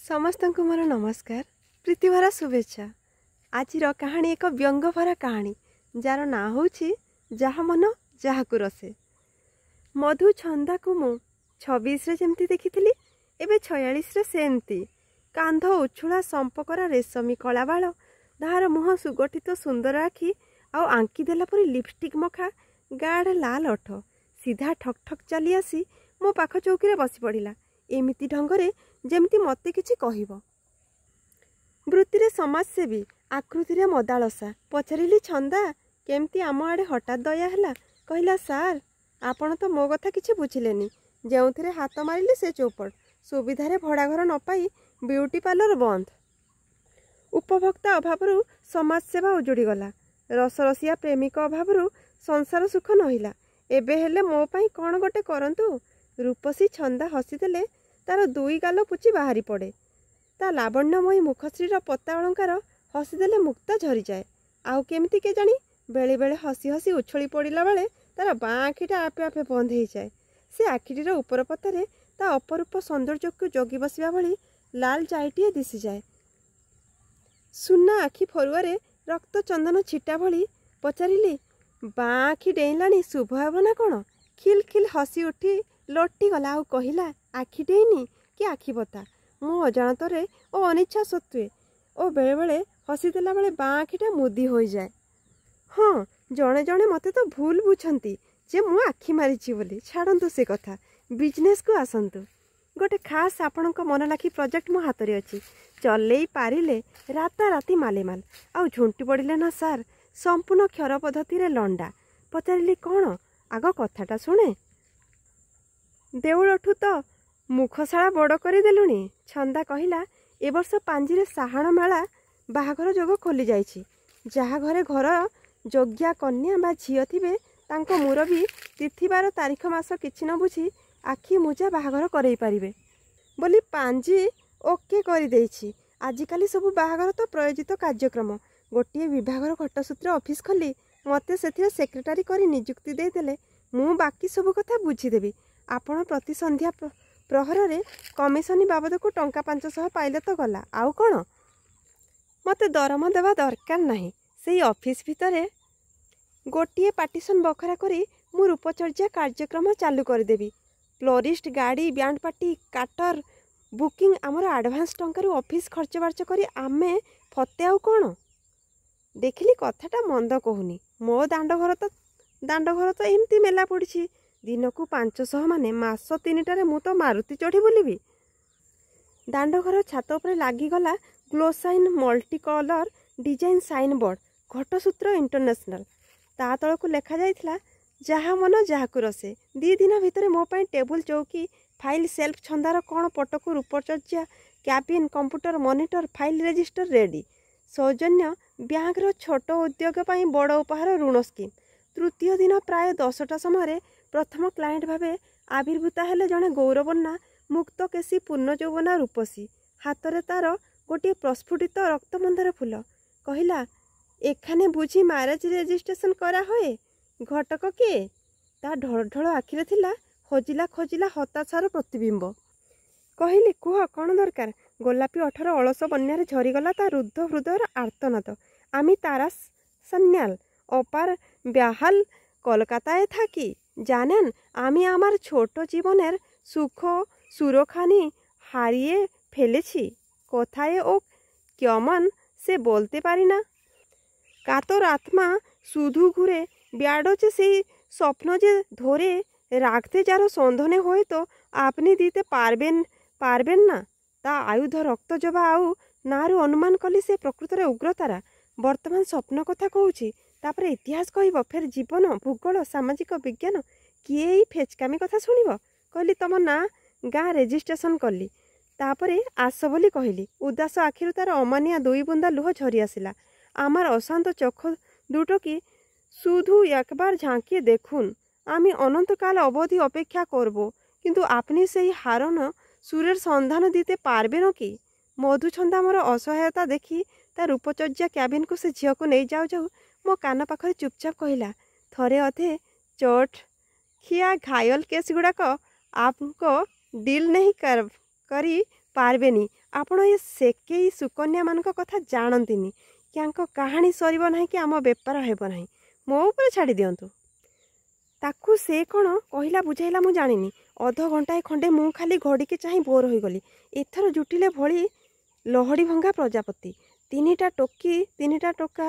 समस्त को मोर नमस्कार प्रीति भरा शुभेच्छा। आज कहानी एक व्यंग भरा कहानी जार ना हूँ जहा मन जहा को रसे। मधु छंदा को मु 26 रे जमती देखी एबे 46 रे सेमती कांध उछुला संपकरा रेशमी कला बाल धार मुह सुगठित सुंदर आखि आउ आंकी देला परी लिपस्टिक मखा गाढ़ लाल ओठ सीधा ठक ठक चली आसी मो पाख चौकी रे बसी पड़िला एमिति ढंगरे जेमती मते किछि कहिबो। वृत्ति रे समाजसेवी आकृति रे मदालसा पचारिली छंदा केमती आम आड़े हठात दया हैला कहला सार आपण तो मो कथा किछि बुझिलेनी जेउथिरे हाथ मारिले से चौपट सुविधारे भड़ा घर न पाई ब्यूटी पार्लर बंद उपभोक्ता अभावरु समाज सेवा उजुड़ी गला रसरसिया प्रेमिक अभावरु संसार सुख नहिला एबे हेले मो पाई कौन गोटे करंतु। रूपसी छंदा हसीदेले तार दुई गाल पुची बाहरी पड़े ता लावण्यमयी मुखश्रीर पत्ता अलंकार हसीदेले मुक्ता झरी जाए आउ केमिति के जानी बेले बेले हसी हसी उछली पड़िला बेले तार बाँ आखिटा आपे आपे बंद हो जाए से आखिटीर उपर पतारे ता अपरूप सौंदर्य को जगी बसिया भली लाल जाईटीए दिशी जाए सुना आखि फरुआरे रक्त चंदन छिटा भली पचारिली बाँ आखि डेइलाणी शुभ हेब ना कौन खिल खिल हसी उठी लटी गला आउ कहिला आखि डेइनी कि आखि बता मो अजाणतरे ओ अनिच्छा सत्वे ओ बेले बेले हसी देला बेले बाँ आखिटा मुदी हो जाए। हाँ जड़े जड़े मते तो भूल बुझंती जे मु आखि मारिछि बोली छाड़ंतु से कथा बिजनेस को आसंतु गोटे खास आपणक मन लाखी प्रोजेक्ट मो हाथ रे अछि चलेई पारिले राता राती मालेमाल आउ झुंटी पड़िले ना सार संपूर्ण क्षर पद्धति रे लंडा पचारिली कौन आग कथाटा शुणे देउलठू तो मुखशाला बड़ करदेलुणी छंदा कहला ए वर्ष पांजिरे साहाण मेला बाहाघर जोग खोली जाइछि जहा घरे घर जोग्या कन्या बा झियो थिबे तांको मुरबी तिथिबार तारीख मास किछि न बुझी आखि मुजा बाहाघर करई पारिबे बोली पांजी ओके करि देइछि। आजिकाली सब बाहाघर तो प्रयोजित कार्यक्रम गोटे विभागर घटसूत्र ऑफिस खोली मते सेथिरे सेक्रेटरी करी नियुक्ति दे देले मु बाकी सब कथा बुझीदेवी आपण प्रति संध्या प्रहर रे कमिशनी बाबद को टंका 500 पाइले तो गला आउ कौन मते दरमा देवा दरकार नाही सेई ऑफिस भितरे गोटे पार्टीशन बखरा करी मु रूपचर्या कार्यक्रम चालू करदेवी फ्लोरिस्ट गाड़ी बैंड पार्टी काटर बुकिंग आमर एडवांस टंकार ऑफिस खर्च बार्च करी आमे फते आउ कौन देखिली कथाटा मंद कहूनी मो दांड घर तो एमती मेला पड़ी दिन को 500 माने मास 3टारे मु तो मारुति चढ़ी बुलिबी। दांड घर छात उपरे लागिगला glow sign multi colour design sign board घटसूत्र इंटरनेशनल ता तल को लेखा जाइथिला जहा मन जहा को रसे 2 दिन भितर मो पाई टेबुल चौकी फाइल सेल्फ छंदार कौन पटक रूपचर्या cabin computer monitor file register ready सौजन्य ब्यांकर छोट उद्योग पाई बड़ उपहार ऋण स्कीम। तृतीय दिन प्राय 10टा समय प्रथम क्लाएंट भावे आविर्भूता हेले जड़े गौरवन्ना मुक्त केशी पूर्ण यौवना रूपसी हाथ तार गोटे प्रस्फुटित रक्तमंदार फूल कहला एखाने बुझी मैरेज रेजिस्ट्रेशन करा होए घटक किए ता ढल ढल आखिरे थिला खोजिला खोजिला हताशार प्रतिबिंब कहली कुह कौन दरकार गोलापी अठर अलस बन्यारे झरीगला ता रुद्ध हृदयर आर्तनाद आमी तारा सन्याल अपार ब्याहाल कलकाताए थाकी जानेन आमी आमार छोट जीवनेर सुख सुरखानी हारिए फेलेछि कोथाए ओ क्यमन से बोलते पारी ना कातर आत्मा शुधु घुरे ब्याडोचे से स्वप्न जे धरे राखते जार सन्धने होए तो आपनी दीते पारबेन ना ता आयुध रक्त जबा आउ नारु अनुमान कली से प्रकृत रे उग्रतारा वर्तमान स्वप्न कथा कहूछि तापरे इतिहास कहब फेर जीवन भूगोल सामाजिक विज्ञान किए फेचकामी कथा शुणव कहली तुम ना गाँ रेजिस्ट्रेशन कली तापरे आस बोली कहली उदास आखिरु तार अमानिया 2 बुंदा लुह झरी आसिला आमार अशांत चक्ष दुटकी शुधु एकबार झाँकिए देखुन आमी अनंतकाल अवधि अपेक्षा करब किंतु आपनी सेही हारन सूर्यर सन्धान दीते पारबेन कि मधुछंदा मोर असहायता देखी ता रूपचर्या कैबिन को से झील को नहीं जाऊ जाऊ मो कान पाखरे चुपचाप कहला थरे अधे चोट खिया घायल केस गुड़ाक आपको डील नहीं करी पारबेनी आपण ये सेकेई सुकन्या मान कथा जानतीनी क्या कहानी सर ना कि आम बेपार हेब ना मो ऊपर छाड़ी दिंतु ताकू से कौन कहला बुझाइला मु जानी अध घंटाए खंडे मु खाली घड़ी के चाह बोर हो गली एथर जुटिले भली लहड़ी भंगा प्रजापति 3टा टोकी 3टा टोका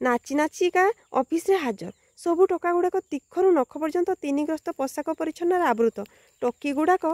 नाची नाचिका ऑफिस रे हाजर सबू टोका गुड़ाक तीखरू नख पर्यंत 3ग्रस्त पोशाक परिच्छन आवृत टोकी गुड़ाक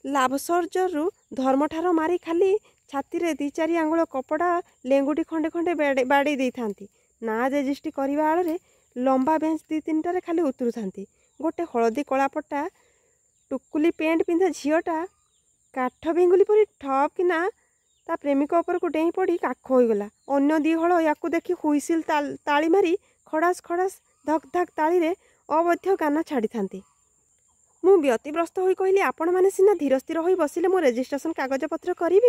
लाभसर्जरु धर्मठार मारी खाली छाती रे 2-4 आंगुल कपड़ा लेंगुटी खंडे खंडे बाड़ी दे था ना रेजिस्ट्री करने आड़ लंबा बेंच 2-3टारे खाली उतरू था गोटे हलदी कलापटा टुकुली पेंट पिंधा झीटा काठ बेंगुली परी ठप किना ता प्रेमिक उपर को डेई पड़ी काख होगला अन्य 2 हल या देखी हुईसिल ताली मारी खड़ास खड़ास धक धक ताली रे अवध्य गाना छाड़ी था मु व्यतिग्रस्त होई कहली आपण माने सिना धीर स्थिर होई बसिले मो रेजिस्ट्रेशन कागज पत्र करी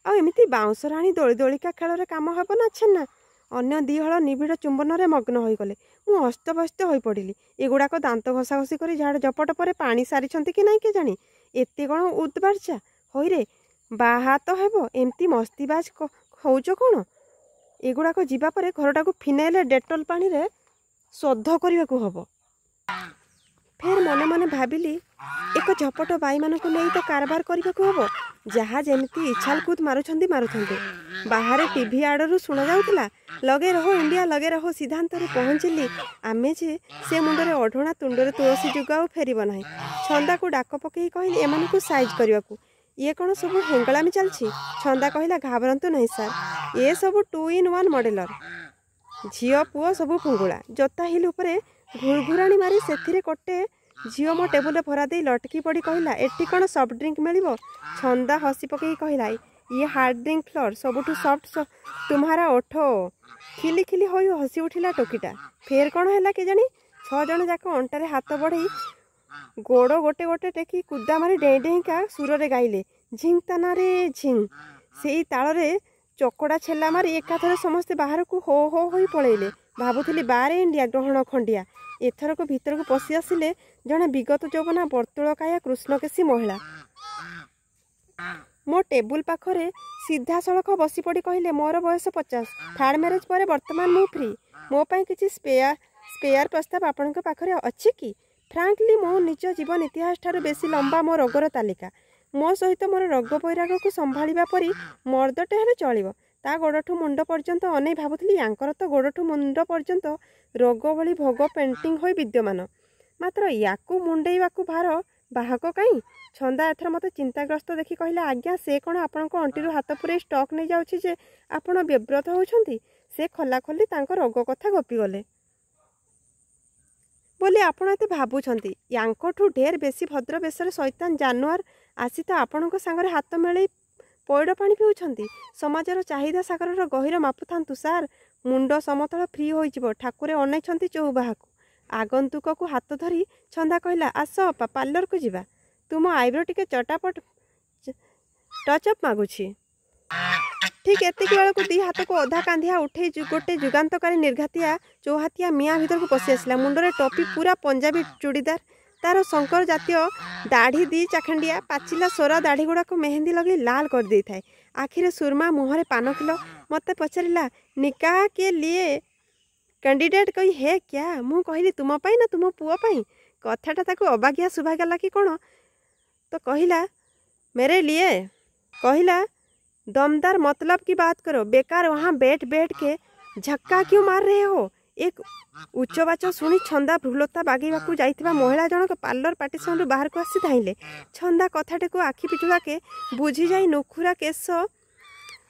आ एमती बाउंस राणी दोली दोलिका खेल रे काम हब ना छेना अन्य 2 हल निबिड़ चुंबन रे मग्न होई गले मु हस्तभस्त होई पड़िली एगुड़ाक दांत घसा घसी कर झाड़ झपट पर पानी सारी कि नहीं के जानी एते कौन उद्बार्चा होई रे बाहा तो हेबो एमती मस्तीबाज होउच कौन एगुड़ाक जीवा पर घरटा को फिनाइल डेटल पानी रे शोध करने को हब फिर मने मने भाविली एक झपट बाई मान को नहीं तो कारबार करने को हब जहाँ जमी इच्छाल कूद मारुछंती बाहर टीवी आड़ू शुणा जाउतला लगे रहो इंडिया लगे रहो सिद्धांत रे पहुँचली आमे जे से मुंडरे अढणा तुंडरे तुलसी जुगाऊ फेरब ना छंदा को डाक पकई कहली एमान को साइज करने को ये कौन सब हेंगलामी चलछि छंदा कहला घाबरंतु नहीं सर ये सब 2 in 1 मॉडलर झील पुओ सब फुंगुला जोता हिल उपरे घुरघुराणी मारी से कोटे झील मो टेबुल भरा दे लटकी पड़ी कहला एटी कौन सॉफ्ट ड्रिंक मिलिबो छंदा हसी पकई कहला ये हार्ड ड्रिंक फ्लोर सबुठु सॉफ्ट तुम्हारा ओठो खिली खिली होई हसी उठिला टोकीटा फेर कौन है के जानी 6 जन जाक अंटारे हाथ बढ़ई गोड़ गोटे गोटे टेकी कुदा मारी डेई डेईका सुर रे गाइले झिंग ताना रे झिंग से ताल रे चकड़ा छेला मारी एकाथरे समस्ते बाहर को हो होई पळेइले भाबुथिली बारे इंडिया ग्रहण खंडिया एथर को भीतर को पशि आसिले जने विगत जौबना वर्तुलकाया कृष्णकेशी महिला मो टेबुल पाखरे सीधा सड़क बसी पड़ी कहले मोर बयस 50 थर्ड मैरेज पर वर्तमान मु फ्री मो पाई किछि स्पेयर प्रस्ताव आपनक पाखरे अछि कि फ्रांकली मो निज जीवन इतिहास ठार बेसी लंबा मो रोगर तालिका मो सहित मोर रोग बैराग को संभाळिबा परी मर्दटे हेले चलिबो ता गोड़ठू मुंड पर्यंत अनै भाबुथली यांकर तो गोड़ठू मुंड पर्यंत रोग भली भोग पेंटिंग होई विद्यमान मात्र याकू मुंडेइबाकू भार बाहक कहीं छंदा एथर मत चिंताग्रस्त देखी कहला आज्ञा से कौन आपण अंटी हाथ पुरे स्टक नहीं जाउछि जे आपण व्यव्रत होउछंती से खला खली तांको रोग कथा गपी गले बोली आपण एते भाबुछंती यांकठू ढेर बेसी भद्र बेसरे शैतान जानवर आसी तो आपणक सांगरे हाथ मेले पैड़ पानी पिउछंती समाजर चाहिदा सागरर गहिर मापुथांतु सार मुंड समतल फ्री होइजिबो ठाकुरे अनैछंती चौबाहाकू आगंतुक को हाथ धरी छंदा कहला आस अपा पार्लर को जीवा तुम आईब्रो टिके चटापट टचअप मागुछि ठीक एतिक बेल को 2 हाथ को अधा कांधिया उठे गोटे जुगान्तकारी निर्घातिया चौहातिया मियाँ भीतर को पशि आसला मुंडरे टोपी पूरा पंजाबी चूड़ीदार तार शंकर जातीय दाढ़ी 2 चाखंडिया पाचिला सोरा दाढ़ी गुड़ाक मेहंदी लगे लाल कर दे थाए आखिरे सुरमा मुहरे पान खिल मत पचारा निकाह के लिए कैंडिडेट कही है क्या मु कहली तुम पाई ना तुम पुओ पाई कथाटा ताको अबागिया सुभागला कि कौन तो कहला मेरे लिए कहला दमदार मतलब की बात करो बेकार वहाँ बैठ बैठ के झक्का क्यों मार रहे हो एक उच्च बाच शुणी छंदा भ्रुलता बागेवाकू जाइथिबा महिला जनक पार्लर पार्टीशन रु बाहर को आसी धाइले छंदा कथाटे को आखि पिटुलाके बुझी जाई नुखुरा केश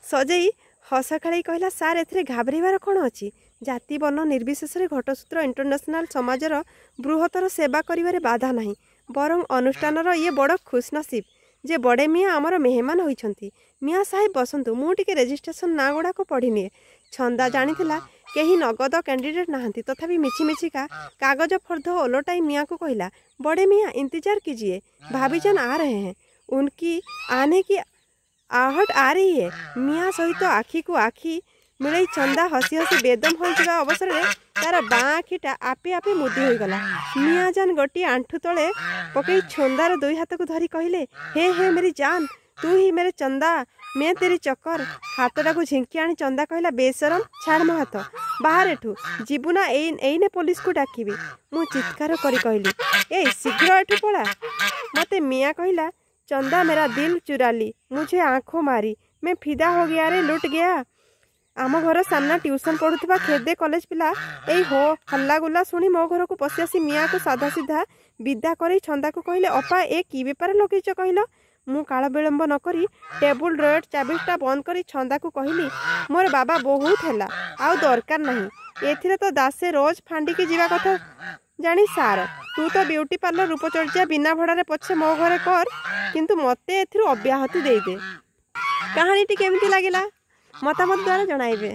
सजेई हस खेल कहला सार एथिरे घाबरेबार कौन अच्छी जाति वर्ण निर्विशेष घटसूत्र इंटरनेशनल समाजर बृहत्तर सेवा करिवारे बाधा नहीं बरं अनुष्ठानर ये बड़ खुशनसीब जे बड़े मियाँ आमर मेहमान होइछंती मियाँ साहेब बसंतु मु टिके रेजिस्ट्रेशन ना गुड़ा को पढ़ी छंदा जानिथिला कहीं नगद कैंडिडेट नहांती तथापि मिछि मिछिका कागज फर्द ओलटाई मियाँ को कहला बड़े मियाँ इंतजार कीजिए भाभीजान आ रहे हैं उनकी आने की आहट आ रही है मियाँ सहित आखि को आखि मिलई छंदा हसी हसी बेदम हो जावा अवसर रे तार बाँ आखिटा आपे आपे मुदी हो गला मियाँ जान गोटी आंठू तले पकई छंदार 2 हाथ को धरी कहले हे हे मेरी जान तू ही मेरे चंदा, मैं तेरी चक्कर। हाथटा को झिंकी आनी चंदा कहला बेशरम छाड़ मो हाथ, बाहर एठू जीवु ना एने पुलिस को डाकिबी। मु चित्कार करी कहली ए शीघ्र एठू पड़ा। मते मियाँ कहला चंदा मेरा दिल चुरा ली, मुझे आंखों मारी, मैं फिदा हो गया रे, लुट गया। आम घर सामना ट्यूशन पढ़ुवा खेदे कॉलेज पिला एई हो हल्ला गुल्ला शुणी मो घर को पशि आसी मियाँ को साधा सीधा विदा कर छंदा को कहले अपा ए कि बेपार लगेच कहल। मु काल विलंब न करी टेबुल ड्रॉयर चाबिटा बंद करी छंदा को कहली मोर बाबा बहुत है आउ दरकार नहीं, एथिरे तो दासे रोज फांडी की जीवा कथा जानी सार। तू तो ब्यूटी पार्लर रूपचर्चा बिना भड़ारे पछे मो घरे कर, किंतु मते एथिरु अब्याहति दे दे। कहानीटी केमती लागिला मतामत द्वारा जणाइबे।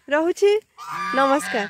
रहुछि, नमस्कार।